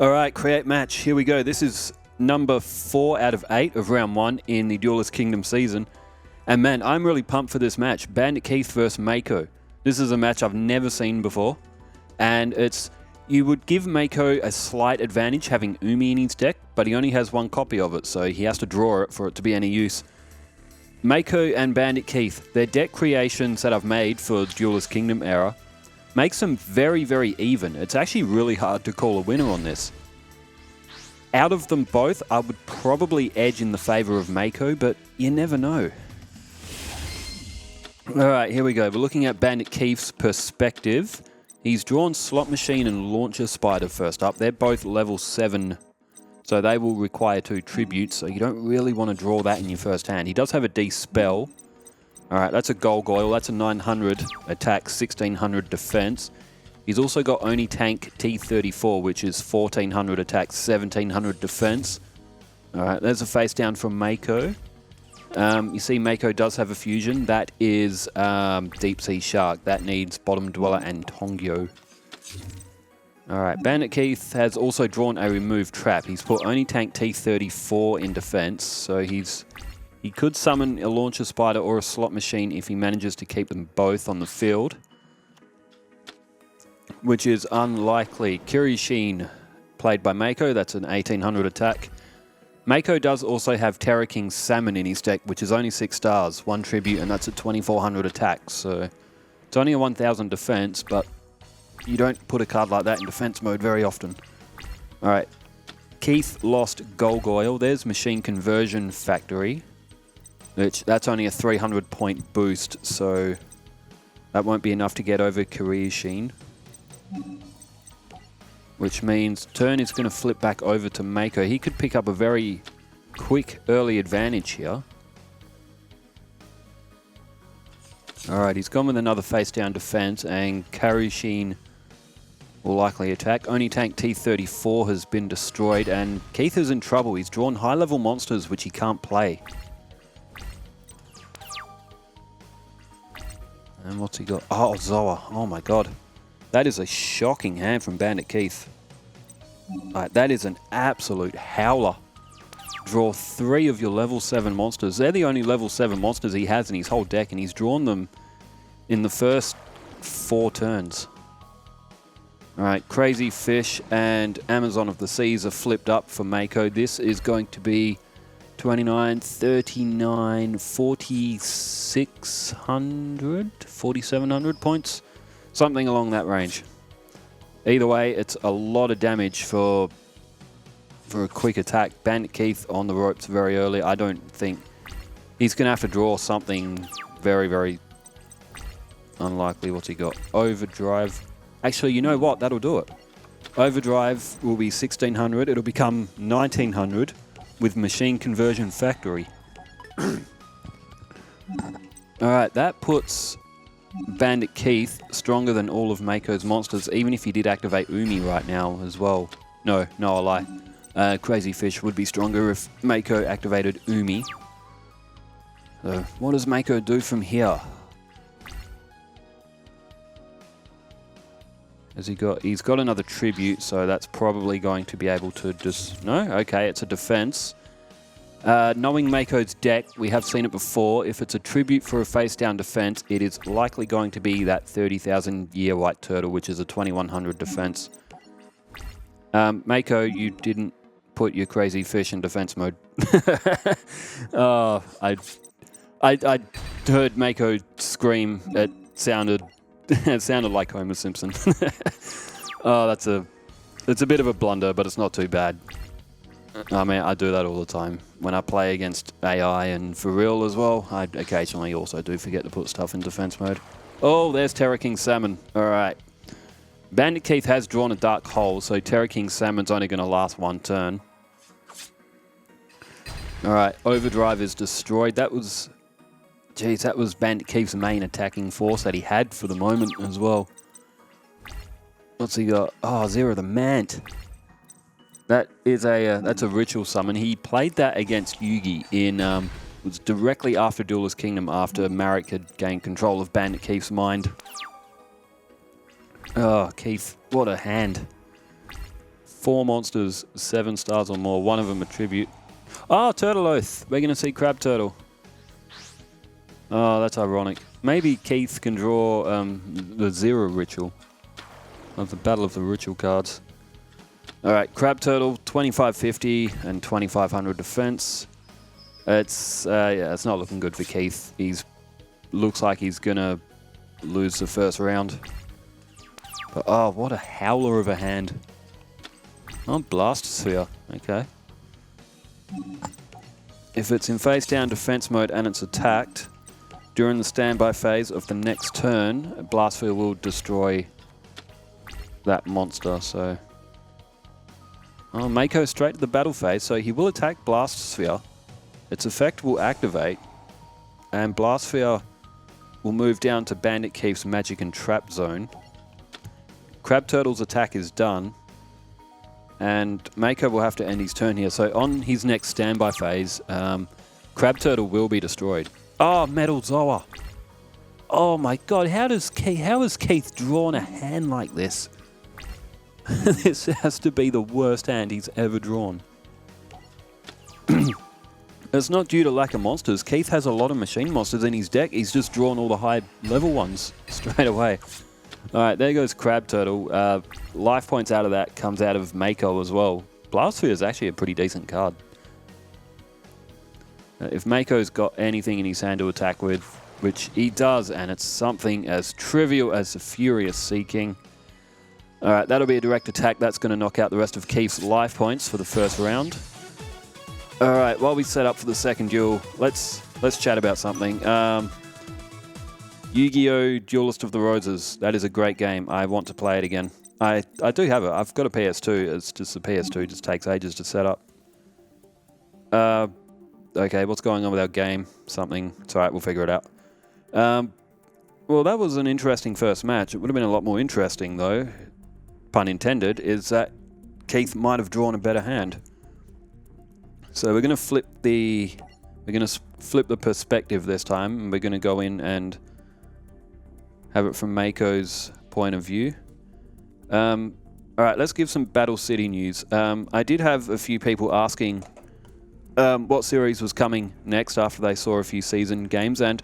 All right, create match. Here we go. This is number 4 out of 8 of round 1 in the Duelist Kingdom season. And man, I'm really pumped for this match. Bandit Keith versus Mako. This is a match I've never seen before. And you would give Mako a slight advantage having Umi in his deck, but he only has 1 copy of it, so he has to draw it for it to be any use. Mako and Bandit Keith, their deck creations that I've made for Duelist Kingdom era, makes them very, very even. It's actually really hard to call a winner on this. Out of them both, I would probably edge in the favor of Mako, but you never know. Alright, here we go. We're looking at Bandit Keith's perspective. He's drawn Slot Machine and Launcher Spider first up. They're both level 7, so they will require 2 tributes, so you don't really want to draw that in your first hand. He does have a D-Spell. Alright, that's a Gargoyle. That's a 900 attack, 1600 defense. He's also got Oni Tank T34, which is 1400 attack, 1700 defense. Alright, there's a face down from Mako. You see Mako does have a fusion. That is Deep Sea Shark. That needs Bottom Dweller and Yugioh. Alright, Bandit Keith has also drawn a remove trap. He's put Oni Tank T34 in defense, so he could summon a Launcher Spider or a Slot Machine if he manages to keep them both on the field, which is unlikely. Kirishin, played by Mako, that's an 1800 attack. Mako does also have Terra King Salmon in his deck, which is only 6 stars, 1 tribute, and that's a 2400 attack. So it's only a 1000 defense, but you don't put a card like that in defense mode very often. Alright, Keith lost Gargoyle. There's Machine Conversion Factory, which that's only a 300 point boost, so that won't be enough to get over Kirishin. Which means turn is going to flip back over to Mako. He could pick up a very quick early advantage here. Alright, he's gone with another face down defense, and Kirishin will likely attack. Oni Tank T34 has been destroyed, and Keith is in trouble. He's drawn high level monsters which he can't play. And what's he got? Oh, Zoa. Oh my god. That is a shocking hand from Bandit Keith. Right, that is an absolute howler. Draw 3 of your level 7 monsters. They're the only level 7 monsters he has in his whole deck, and he's drawn them in the first 4 turns. Alright, Crazy Fish and Amazon of the Seas are flipped up for Mako. This is going to be 29, 39, 4600, 4700 points. Something along that range. Either way, it's a lot of damage for a quick attack. Bandit Keith on the ropes very early. I don't think he's going to have to draw something very, very unlikely. What's he got? Overdrive. Actually, you know what? That'll do it. Overdrive will be 1600. It'll become 1900 with Machine Conversion Factory. Alright, that puts Bandit Keith stronger than all of Mako's monsters, even if he did activate Umi right now as well. No, I lie. Crazy Fish would be stronger if Mako activated Umi. So, what does Mako do from here? He's got another tribute, so that's probably going to be able to just... No? Okay, it's a defense. Knowing Mako's deck, we have seen it before. If it's a tribute for a face-down defense, it is likely going to be that 30,000 Year White Turtle, which is a 2100 defense. Mako, you didn't put your Crazy Fish in defense mode. Oh, I heard Mako scream. It sounded like Homer Simpson. Oh, it's a bit of a blunder, but it's not too bad. I mean, I do that all the time. When I play against AI and for real as well, I occasionally also do forget to put stuff in defense mode. Oh, there's Terra King Salmon. Alright. Bandit Keith has drawn a Dark Hole, so Terra King Salmon's only going to last 1 turn. Alright, Overdrive is destroyed. That was Bandit Keith's main attacking force that he had for the moment as well. What's he got? Oh, Zero the Mant. That's a ritual summon. He played that against Yugi in it was directly after Duelist Kingdom, after Marek had gained control of Bandit Keith's mind. Oh, Keith, what a hand. 4 monsters, 7 stars or more. One of them a tribute. Oh, Turtle Oath. We're going to see Crab Turtle. Oh, that's ironic. Maybe Keith can draw the 0 ritual of the Battle of the Ritual cards. All right, Crab Turtle, 2550 and 2500 defense. It's not looking good for Keith. Looks like he's going to lose the first round. But, oh, what a howler of a hand. Oh, Blast Sphere. Okay. If it's in face down defense mode and it's attacked, during the standby phase of the next turn, Blast Sphere will destroy that monster. So, oh, Mako straight to the battle phase, so he will attack Blast Sphere. Its effect will activate, and Blast Sphere will move down to Bandit Keith's Magic and Trap Zone. Crab Turtle's attack is done, and Mako will have to end his turn here. So on his next standby phase, Crab Turtle will be destroyed. Oh, Metal Zoa. Oh my god, how has Keith drawn a hand like this? This has to be the worst hand he's ever drawn. It's not due to lack of monsters. Keith has a lot of machine monsters in his deck. He's just drawn all the high level ones straight away. Alright, there goes Crab Turtle. Life points out of that comes out of Mako as well. Blast Sphere is actually a pretty decent card. If Mako's got anything in his hand to attack with, which he does, and it's something as trivial as the Furious Seeking. Alright, that'll be a direct attack. That's going to knock out the rest of Keith's life points for the first round. Alright, while we set up for the second duel, let's chat about something. Yugioh Duelist of the Roses. That is a great game. I want to play it again. I do have it. I've got a PS2. It's just the PS2 just takes ages to set up. Okay, what's going on with our game? Something. It's alright, we'll figure it out. Well, that was an interesting first match. It would have been a lot more interesting, though, pun intended, is that Keith might have drawn a better hand. So we're going to flip the perspective this time, and we're going to go in and have it from Mako's point of view. Alright, let's give some Battle City news. I did have a few people asking what series was coming next after they saw a few season games, and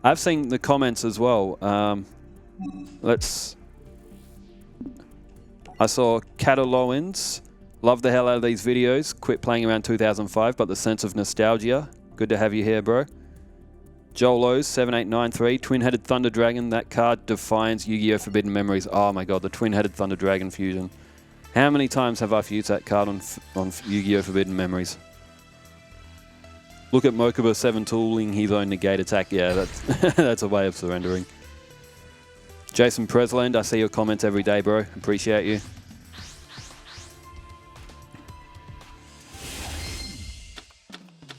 I've seen the comments as well. I saw Catalowins. Love the hell out of these videos. Quit playing around 2005, but the sense of nostalgia. Good to have you here, bro. Jolos 7893, Twin-Headed Thunder Dragon. That card defines Yu-Gi-Oh! Forbidden Memories. Oh my god, the Twin-Headed Thunder Dragon fusion. How many times have I used that card on Yu-Gi-Oh! Forbidden Memories? Look at Mokuba 7 tooling his own negate attack. Yeah, that's a way of surrendering. Jason Presland, I see your comments every day, bro. Appreciate you.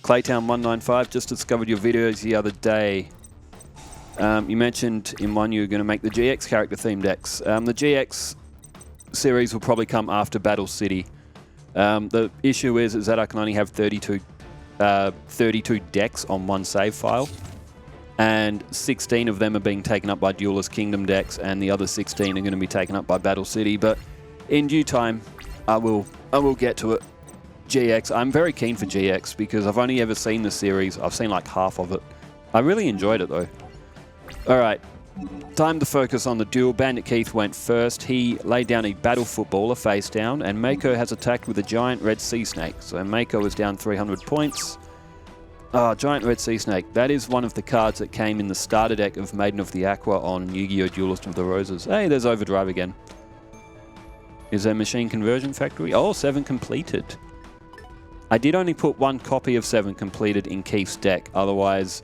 Claytown195, just discovered your videos the other day. You mentioned in one you were going to make the GX character theme decks. The GX series will probably come after Battle City. The issue is that I can only have 32 decks on one save file, and 16 of them are being taken up by Duelist Kingdom decks, and the other 16 are going to be taken up by Battle City. But in due time, I will get to it. GX, I'm very keen for GX because I've only ever seen the series. I've seen like half of it. I really enjoyed it though. Alright, time to focus on the duel. Bandit Keith went first. He laid down a Battle Footballer face down, and Mako has attacked with a Giant Red Sea Snake. So Mako is down 300 points. Giant Red Sea Snake. That is one of the cards that came in the starter deck of Maiden of the Aqua on Yu-Gi-Oh! Duelist of the Roses. Hey, there's Overdrive again. Is there Machine Conversion Factory? Oh, 7 completed. I did only put 1 copy of 7 completed in Keith's deck, otherwise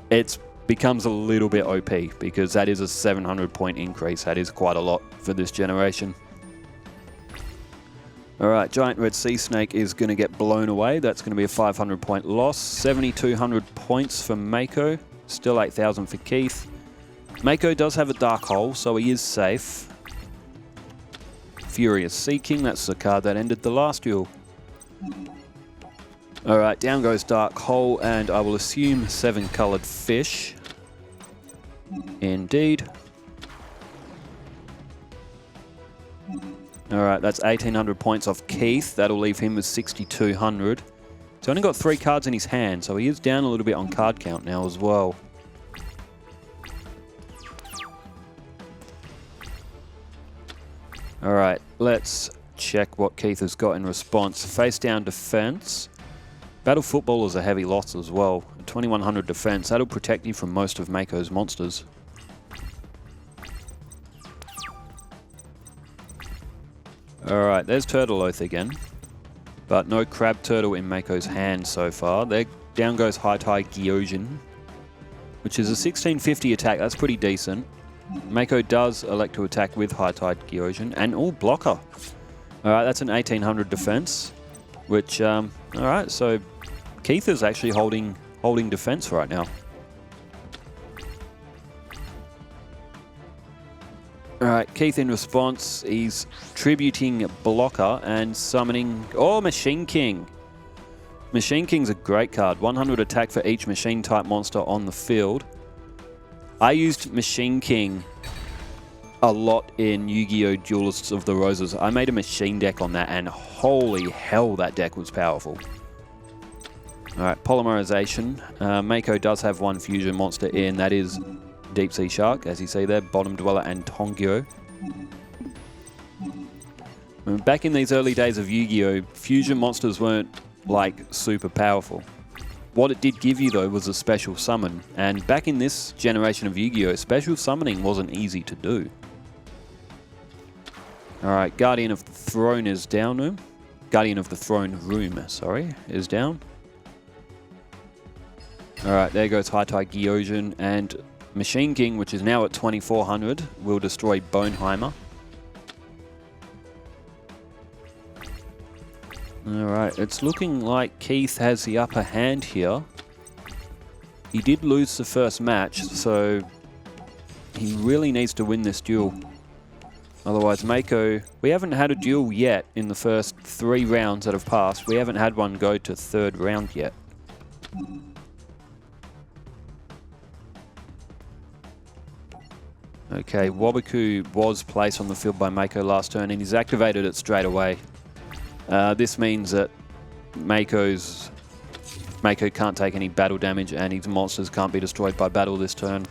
it becomes a little bit OP because that is a 700 point increase. That is quite a lot for this generation. Alright, Giant Red Sea Snake is going to get blown away. That's going to be a 500 point loss. 7,200 points for Mako. Still 8,000 for Keith. Mako does have a Dark Hole, so he is safe. Furious Seeking, that's the card that ended the last duel. Alright, down goes Dark Hole, and I will assume 7 coloured fish. Indeed. All right, that's 1,800 points off Keith. That'll leave him with 6,200. He's only got 3 cards in his hand, so he is down a little bit on card count now as well. All right, let's check what Keith has got in response. Face down defense. Battle Football is a heavy loss as well. 2,100 defense. That'll protect you from most of Mako's monsters. All right, there's Turtle Oath again. But no Crab Turtle in Mako's hand so far. There down goes High Tide Gyojin, which is a 1650 attack. That's pretty decent. Mako does elect to attack with High Tide Gyojin and all blocker. All right, that's an 1,800 defense, which, all right, so Keith is actually holding defense right now. All right, Keith in response, he's tributing blocker and summoning, oh, Machine King. Machine King's a great card. 100 attack for each machine type monster on the field. I used Machine King a lot in Yu-Gi-Oh! Duelists of the Roses. I made a machine deck on that, and holy hell, that deck was powerful. All right, Polymerization. Mako does have 1 fusion monster in. That is Deep Sea Shark, as you see there, Bottom Dweller and Tongyo. Back in these early days of Yu-Gi-Oh! Fusion monsters weren't, like, super powerful. What it did give you, though, was a special summon. And back in this generation of Yu-Gi-Oh! Special summoning wasn't easy to do. Alright, Guardian of the Throne is down. Guardian of the Throne Room, sorry, is down. Alright, there goes High Tide Gyojin, and Machine King, which is now at 2,400, will destroy Boneheimer. Alright, it's looking like Keith has the upper hand here. He did lose the first match, so he really needs to win this duel. Otherwise, Mako... We haven't had a duel yet in the first 3 rounds that have passed. We haven't had one go to 3rd round yet. Okay, Waboku was placed on the field by Mako last turn, and he's activated it straight away. This means that Mako can't take any battle damage, and his monsters can't be destroyed by battle this turn.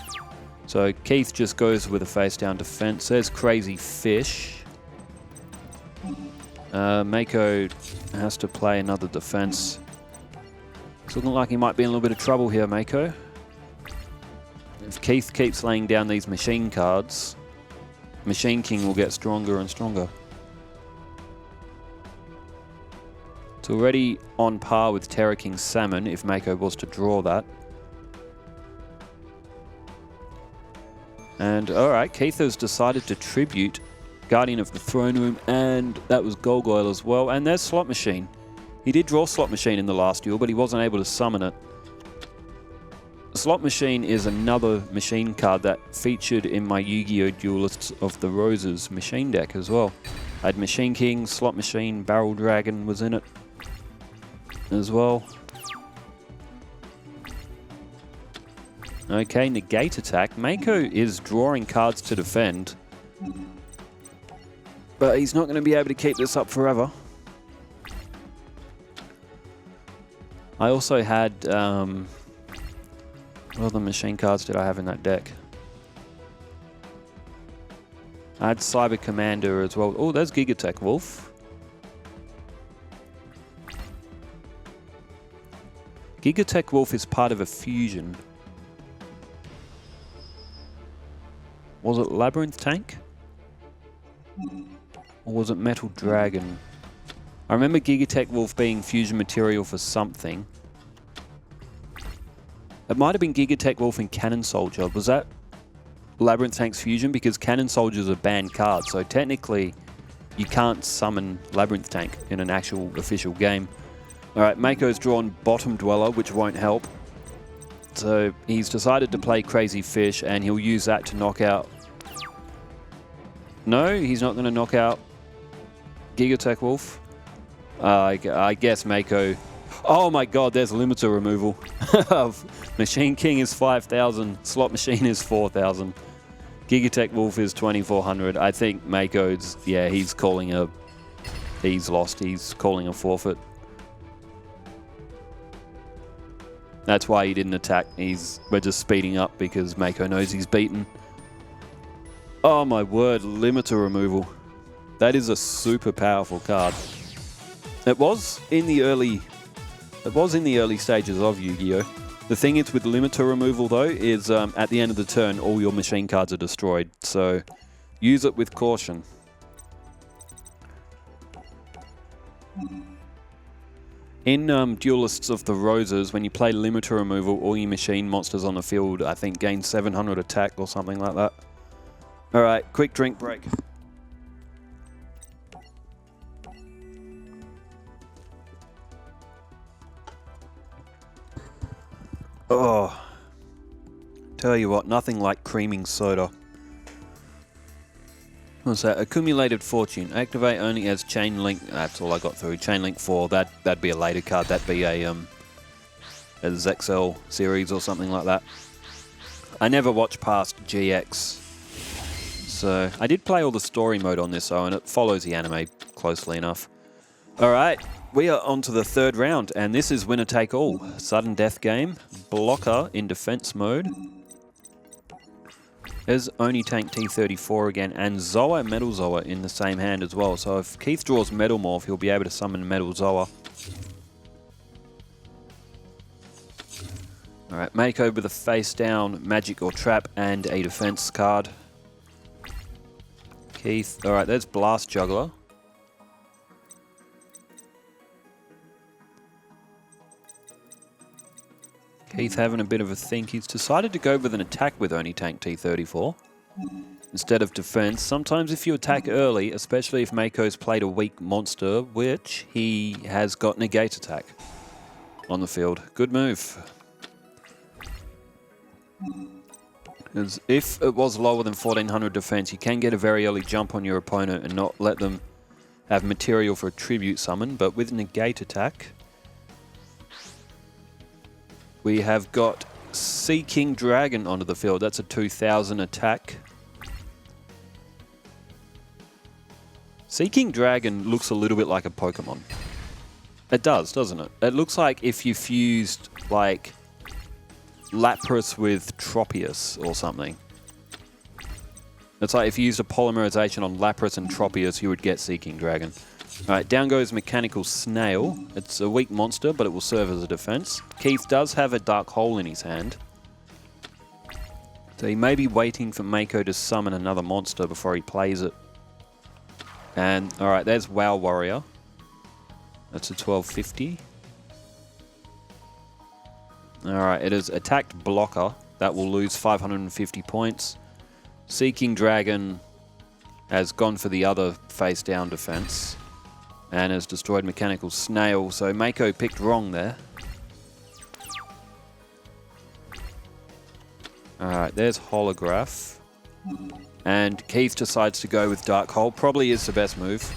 So Keith just goes with a face down defense. There's Crazy Fish. Mako has to play another defense. It's looking like he might be in a little bit of trouble here, Mako. If Keith keeps laying down these machine cards, Machine King will get stronger and stronger. It's already on par with Terra King Salmon if Mako was to draw that. And alright, Keith has decided to tribute Guardian of the Throne Room, and that was Golgoyle as well. And there's Slot Machine. He did draw Slot Machine in the last duel, but he wasn't able to summon it. Slot Machine is another machine card that featured in my Yu-Gi-Oh! Duelists of the Roses machine deck as well. I had Machine King, Slot Machine, Barrel Dragon was in it as well. Okay, negate attack. Mako is drawing cards to defend, but he's not going to be able to keep this up forever. I also had, what other machine cards did I have in that deck? I had Cyber Commander as well. Oh, there's Gigatech Wolf. Gigatech Wolf is part of a fusion. Was it Labyrinth Tank? Or was it Metal Dragon? I remember Gigatech Wolf being fusion material for something. It might have been Gigatech Wolf and Cannon Soldier. Was that Labyrinth Tank's fusion? Because Cannon Soldier's a banned card, so technically you can't summon Labyrinth Tank in an actual official game. Alright, Mako's drawn Bottom Dweller, which won't help. So he's decided to play Crazy Fish, and he'll use that to knock out... No, he's not going to knock out Gigatech Wolf. I guess Mako... Oh my god, there's limiter removal. Machine King is 5,000, Slot Machine is 4,000. Gigatech Wolf is 2400. I think Mako's, yeah, he's calling a... He's lost. He's calling a forfeit. That's why he didn't attack. We're just speeding up because Mako knows he's beaten. Oh my word, limiter removal. That is a super powerful card. It was in the early stages of Yu-Gi-Oh! The thing is with limiter removal though is at the end of the turn all your machine cards are destroyed. So use it with caution. In Duelists of the Roses, when you play limiter removal, all your machine monsters on the field, I think, gain 700 attack or something like that. Alright, quick drink break. Oh, tell you what, nothing like creaming soda. What's that? Accumulated Fortune. Activate only as Chain Link. That's all I got through. Chain Link 4. That'd be a later card. That'd be a Zexel series or something like that. I never watched past GX. So I did play all the story mode on this though, and it follows the anime closely enough. Alright, we are on to the third round, and this is winner take all. Sudden death game. Blocker in defense mode. There's Oni Tank T34 again, and Zoa Metal Zoa in the same hand as well. So if Keith draws Metal Morph, he'll be able to summon Metal Zoa. Alright, Mako with a face down, Magic or Trap, and a defense card. Keith, alright, there's Blast Juggler. Keith having a bit of a think. He's decided to go with an attack with Oni Tank T34 instead of defense. Sometimes if you attack early, especially if Mako's played a weak monster, which he has got negate attack on the field. Good move. Because if it was lower than 1400 defense, you can get a very early jump on your opponent and not let them have material for a tribute summon, but with negate attack, we have got Sea King Dragon onto the field. That's a 2000 attack. Sea King Dragon looks a little bit like a Pokemon. It does, doesn't it? It looks like if you fused, like, Lapras with Tropius or something. It's like if you used a polymerization on Lapras and Tropius, you would get Sea King Dragon. Alright, down goes Mechanical Snail. It's a weak monster, but it will serve as a defense. Keith does have a Dark Hole in his hand. So he may be waiting for Mako to summon another monster before he plays it. And, alright, there's WoW Warrior. That's a 1250. Alright, it is attacked blocker. That will lose 550 points. Sea King Dragon has gone for the other face down defense and has destroyed Mechanical Snail, so Mako picked wrong there. Alright, there's Holograph. And Keith decides to go with Dark Hole. Probably is the best move.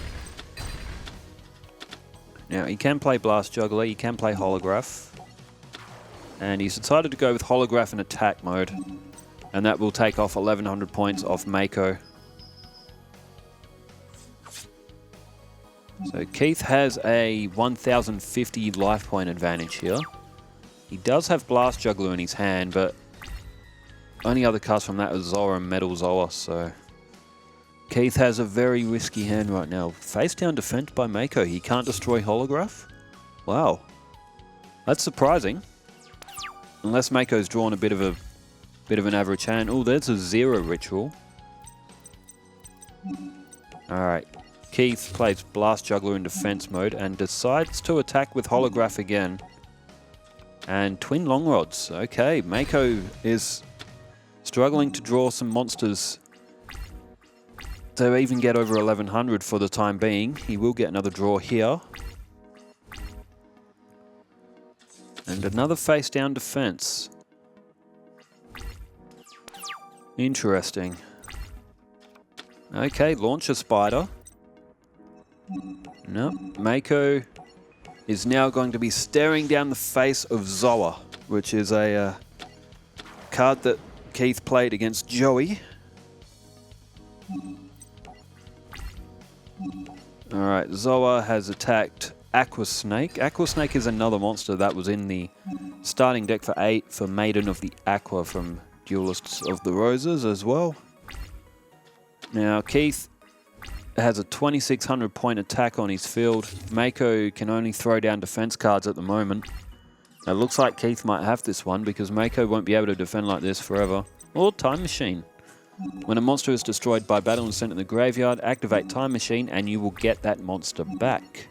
Now, he can play Blast Juggler, he can play Holograph. And he's decided to go with Holograph in attack mode. And that will take off 1100 points off Mako. So Keith has a 1050 life point advantage here. He does have Blast Juggler in his hand, but only other cards from that is Zoa and Metal Zoa, so Keith has a very risky hand right now. Face down defense by Mako. He can't destroy Holograph? Wow. That's surprising. Unless Mako's drawn a bit of an average hand. Oh, there's a Zero Ritual. Alright. Keith plays Blast Juggler in defense mode and decides to attack with Holograph again. And Twin Long Rods. Okay, Mako is struggling to draw some monsters to even get over 1100 for the time being. He will get another draw here. And another face down defense. Interesting. Okay, launch a spider. No, Mako is now going to be staring down the face of Alright, Zoa has attacked Aqua Snake. Aqua Snake is another monster that was in the starting deck for 8 for Maiden of the Aqua from Duelists of the Roses as well. Now Keith has a 2600 point attack on his field. Mako can only throw down defense cards at the moment. It looks like Keith might have this one because Mako won't be able to defend like this forever. Or Time Machine. When a monster is destroyed by battle and sent in the graveyard, activate Time Machine and you will get that monster back.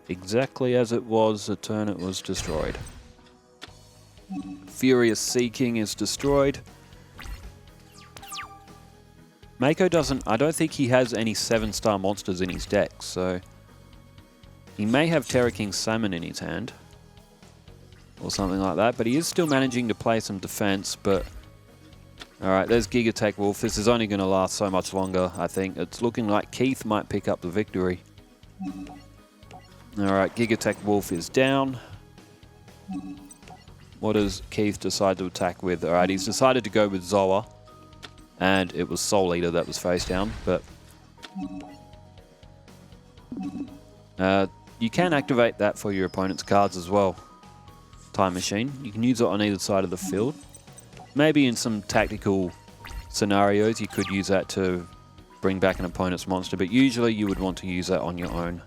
Exactly as it was the turn it was destroyed. Furious Sea King is destroyed. Mako doesn't... I don't think he has any 7-star monsters in his deck, so... He may have Terra King Salmon in his hand. Or something like that, but he is still managing to play some defense, but... Alright, there's Gigatech Wolf. This is only going to last so much longer, I think. It's looking like Keith might pick up the victory. Alright, Gigatech Wolf is down. What does Keith decide to attack with? Alright, he's decided to go with Zoa. And it was Soul Eater that was face down, but... you can activate that for your opponent's cards as well. Time Machine. You can use it on either side of the field. Maybe in some tactical scenarios you could use that to bring back an opponent's monster, but usually you would want to use that on your own.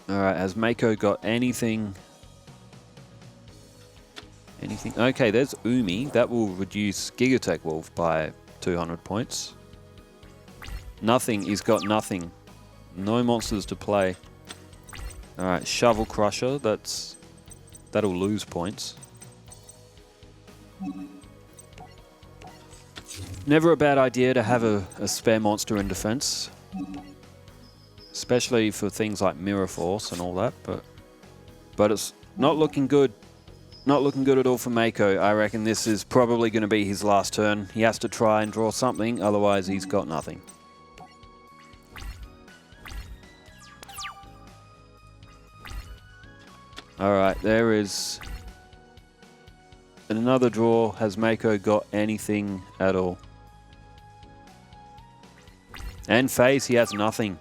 Alright, has Mako got anything? Anything? Okay, there's Umi. That will reduce Gigatech Wolf by 200 points. Nothing. He's got nothing. No monsters to play. Alright, Shovel Crusher. That'll lose points. Never a bad idea to have a spare monster in defense. Especially for things like Mirror Force and all that, but it's not looking good. Not looking good at all for Mako. I reckon this is probably going to be his last turn. He has to try and draw something, otherwise he's got nothing. Alright, there is another draw. Has Mako got anything at all? And face, he has nothing.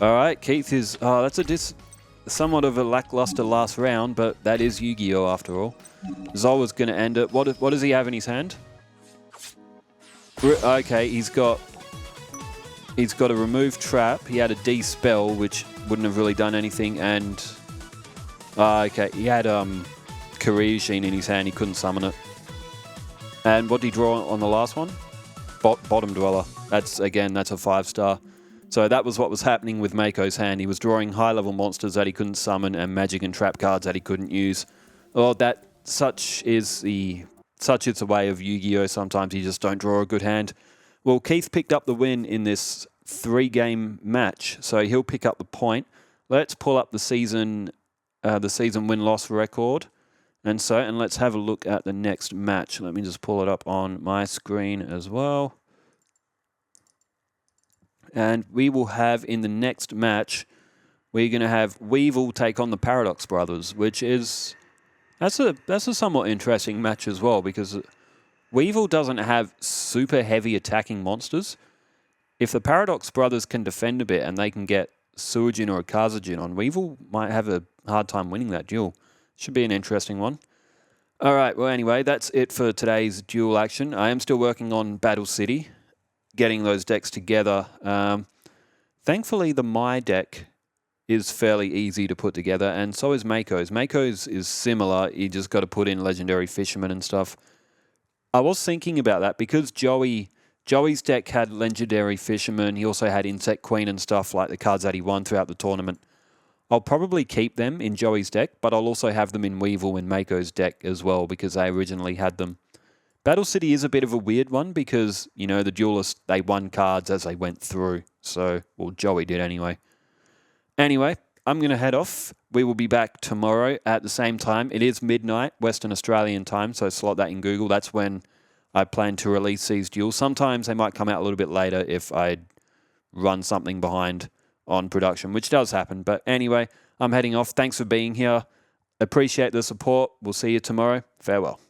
Alright, Keith is... Oh, that's somewhat of a lackluster last round, but that is Yu-Gi-Oh after all. Zol's going to end it. What does he have in his hand? Okay, he's got a remove trap. He had a de-spell, which wouldn't have really done anything, and... okay, he had Karyushin in his hand. He couldn't summon it. And what did he draw on the last one? Bottom Dweller. That's a 5-star. So that was what was happening with Mako's hand. He was drawing high-level monsters that he couldn't summon and magic and trap cards that he couldn't use. Oh, such is the way of Yu-Gi-Oh! Sometimes you just don't draw a good hand. Well, Keith picked up the win in this 3-game match, so he'll pick up the point. Let's pull up the season win-loss record, and let's have a look at the next match. Let me just pull it up on my screen as well. And we will have in the next match, we're going to have Weevil take on the Paradox Brothers, which is that's a somewhat interesting match as well, because Weevil doesn't have super heavy attacking monsters. If the Paradox Brothers can defend a bit and they can get Suijin or a Kazajin on, Weevil might have a hard time winning that duel. Should be an interesting one. All right, well, anyway, that's it for today's duel action. I am still working on Battle City, getting those decks together. Thankfully, the My deck is fairly easy to put together, and so is Mako's. Mako's is similar. You just got to put in Legendary Fisherman and stuff. I was thinking about that because Joey's deck had Legendary Fisherman. He also had Insect Queen and stuff like the cards that he won throughout the tournament. I'll probably keep them in Joey's deck, but I'll also have them in Weevil in Mako's deck as well because I originally had them. Battle City is a bit of a weird one because, you know, the Duelists, they won cards as they went through. So, well, Joey did anyway. Anyway, I'm going to head off. We will be back tomorrow at the same time. It is midnight, Western Australian time, so slot that in Google. That's when I plan to release these duels. Sometimes they might come out a little bit later if I run something behind on production, which does happen. But anyway, I'm heading off. Thanks for being here. Appreciate the support. We'll see you tomorrow. Farewell.